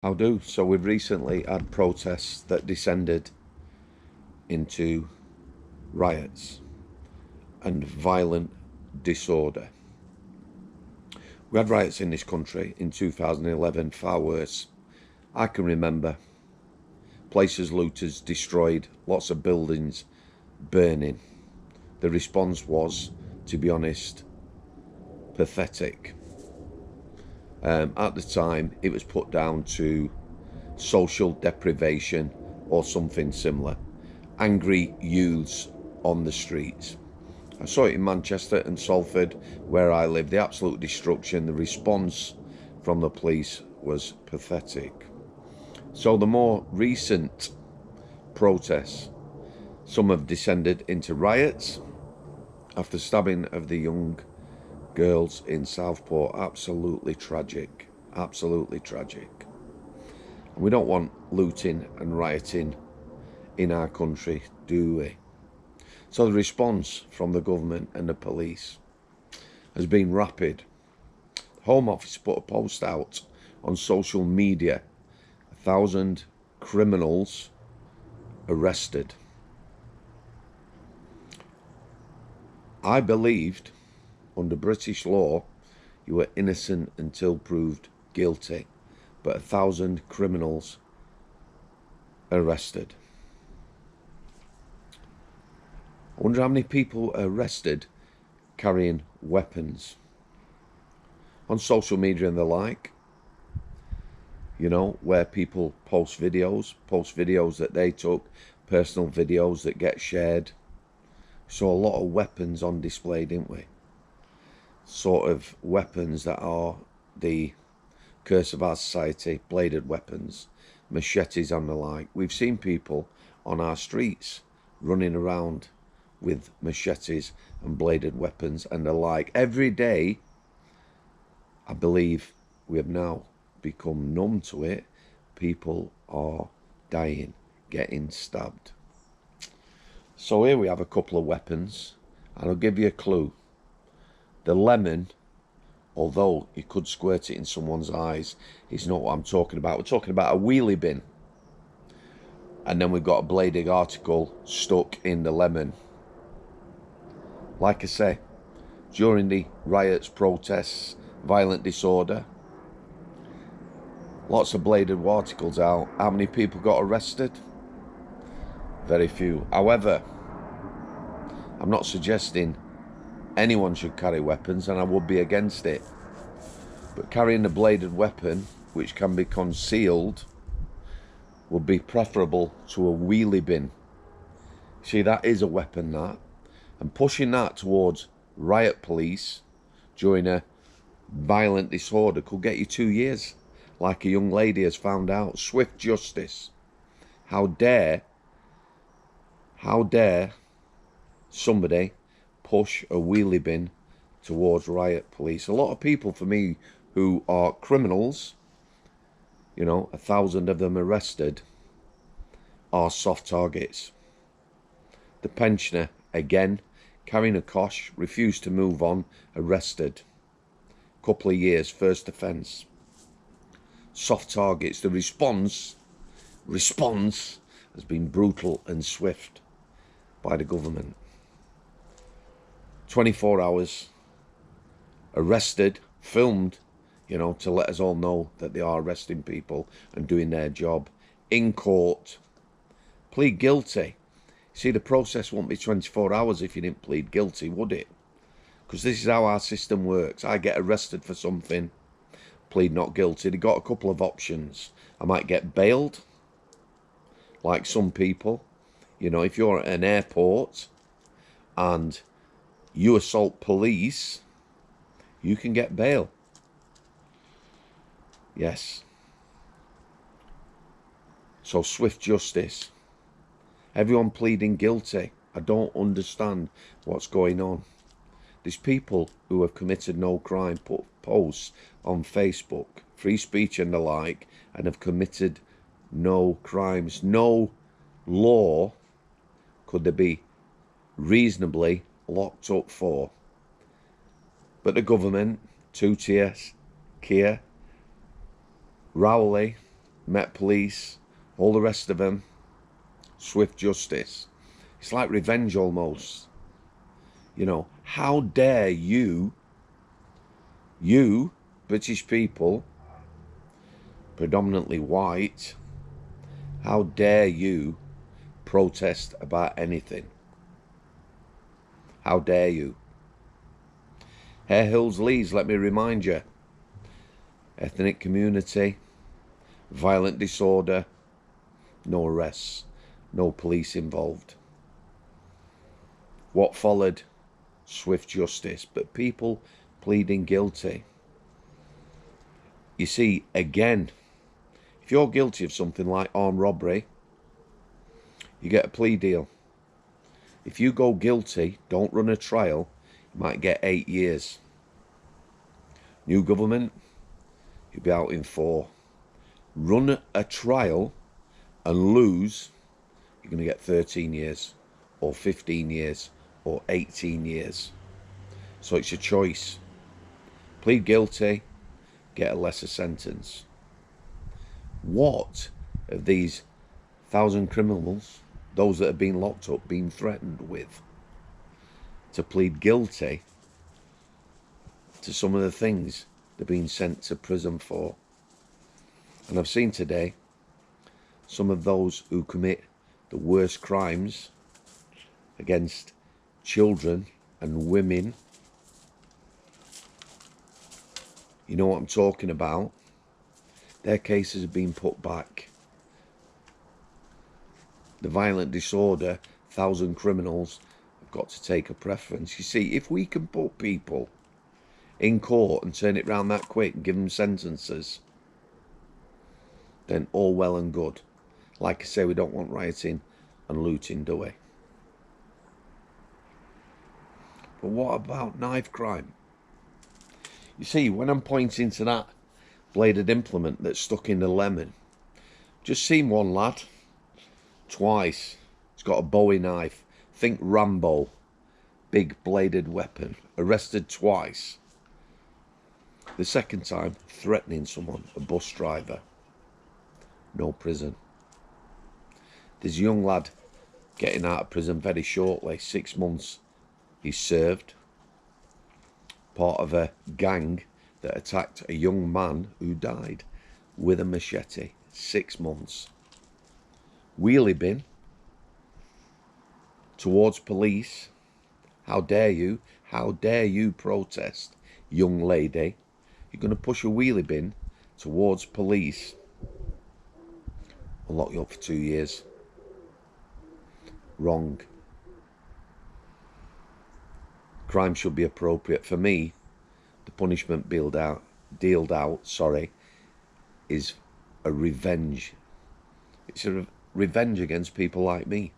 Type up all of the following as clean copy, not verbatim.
I'll do. So we've recently had protests that descended into riots and violent disorder. We had riots in this country in 2011, far worse. I can remember places looters destroyed, lots of buildings burning. The response was, to be honest, pathetic. At the time, it was put down to social deprivation or something similar. Angry youths on the streets. I saw it in Manchester and Salford, where I live. The absolute destruction, the response from the police was pathetic. So the more recent protests, some have descended into riots after stabbing of the young girls in Southport. Absolutely tragic. Absolutely tragic. And we don't want looting and rioting in our country, do we? So the response from the government and the police has been rapid. The Home Office put a post out on social media. 1,000 criminals arrested. I believed under British law you were innocent until proved guilty, but 1,000 criminals arrested. I wonder how many people are arrested carrying weapons on social media and the like, you know, where people post videos that they took, personal videos that get shared. So a lot of weapons on display, didn't we? Sort of weapons that are the curse of our society, bladed weapons, machetes and the like. We've seen people on our streets running around with machetes and bladed weapons and the like. Every day, I believe we have now become numb to it. People are dying, getting stabbed. So here we have a couple of weapons, and I'll give you a clue. The lemon, although you could squirt it in someone's eyes, is not what I'm talking about. We're talking about a wheelie bin. And then we've got a bladed article stuck in the lemon. Like I say, during the riots, protests, violent disorder, lots of bladed articles out. How many people got arrested? Very few. However, I'm not suggesting anyone should carry weapons, and I would be against it. But carrying a bladed weapon, which can be concealed, would be preferable to a wheelie bin. See, that is a weapon, that. And pushing that towards riot police during a violent disorder could get you 2 years, like a young lady has found out. Swift justice. How dare somebody push a wheelie bin towards riot police? A lot of people, for me, who are criminals, you know, 1,000 of them arrested, are soft targets. The pensioner, again, carrying a kosh, refused to move on, arrested. Couple of years, first offence. Soft targets. The response has been brutal and swift by the government. 24 hours, arrested, filmed, you know, to let us all know that they are arresting people and doing their job. In court, plead guilty. See, the process won't be 24 hours if you didn't plead guilty, would it? Because this is how our system works. I get arrested for something, plead not guilty. They got a couple of options. I might get bailed, like some people. You know, if you're at an airport and you assault police, you can get bail. Yes. So swift justice. Everyone pleading guilty. I don't understand what's going on. There's people who have committed no crime, put posts on Facebook, free speech and the like, and have committed no crimes. No law could they be reasonably locked up for. But the government, two-tier, Keir, Rowley, Met Police, all the rest of them, swift justice. It's like revenge almost. You know, how dare you, British people, predominantly white, how dare you protest about anything? How dare you? Hare Hills Leeds, let me remind you, ethnic community, violent disorder, no arrests, no police involved. What followed? Swift justice, but people pleading guilty. You see, again, if you're guilty of something like armed robbery, you get a plea deal. If you go guilty, don't run a trial, you might get 8 years. New government, you'll be out in 4. Run a trial and lose, you're going to get 13 years or 15 years or 18 years. So it's your choice. Plead guilty, get a lesser sentence. What of these 1,000 criminals, those that have been locked up, been threatened with to plead guilty to some of the things they're being sent to prison for? And I've seen today some of those who commit the worst crimes against children and women. You know what I'm talking about? Their cases have been put back. The violent disorder, 1,000 criminals have got to take a preference. You see, if we can put people in court and turn it round that quick and give them sentences, then all well and good. Like I say, we don't want rioting and looting, do we? But what about knife crime? You see, when I'm pointing to that bladed implement that's stuck in the lemon, just seen one lad twice. He's got a Bowie knife. Think Rambo. Big bladed weapon. Arrested twice. The second time, threatening someone, a bus driver. No prison. There's a young lad getting out of prison very shortly. 6 months he's served. Part of a gang that attacked a young man who died with a machete. 6 months. Wheelie bin towards police. How dare you? How dare you protest, young lady? You're going to push a wheelie bin towards police. I'll lock you up for 2 years. Wrong. Crime should be appropriate. For me, the punishment dealt out, is a revenge. It's a revenge against people like me,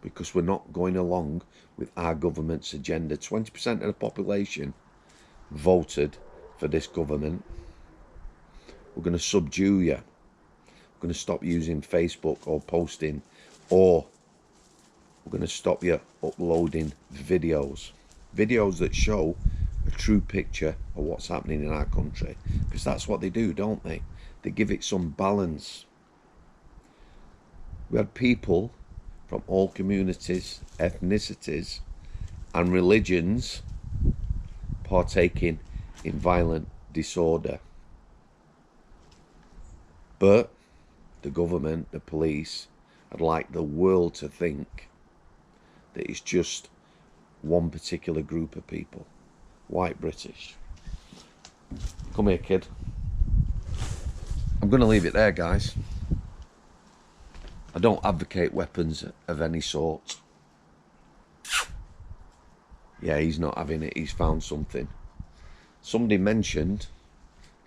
because we're not going along with our government's agenda. 20% of the population voted for this government. We're going to subdue you. We're going to stop using Facebook or posting, or we're going to stop you uploading videos that show a true picture of what's happening in our country, because that's what they do, don't they? They give it some balance. We had people from all communities, ethnicities and religions partaking in violent disorder. But the government, the police, I'd like the world to think that it's just one particular group of people. White British. Come here, kid. I'm going to leave it there, guys. I don't advocate weapons of any sort. Yeah, he's not having it. He's found something. Somebody mentioned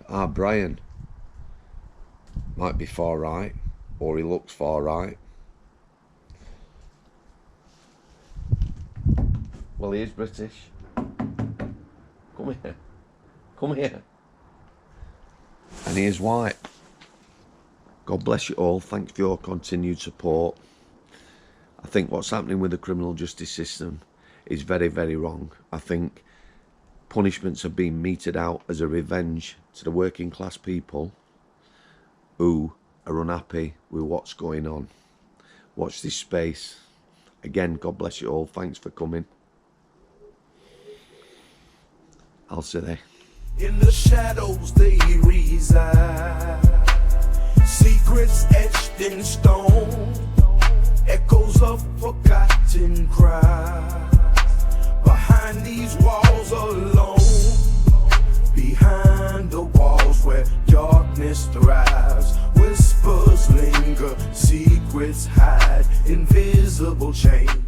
that Brian might be far right, or he looks far right. Well, he is British. Come here. Come here. And he is white. God bless you all. Thanks for your continued support. I think what's happening with the criminal justice system is very, very wrong. I think punishments are being meted out as a revenge to the working class people who are unhappy with what's going on. Watch this space. Again, God bless you all. Thanks for coming. I'll see there. In the shadows they reside, secrets etched in stone, echoes of forgotten cries. Behind these walls alone, behind the walls where darkness thrives, whispers linger, secrets hide, invisible chains.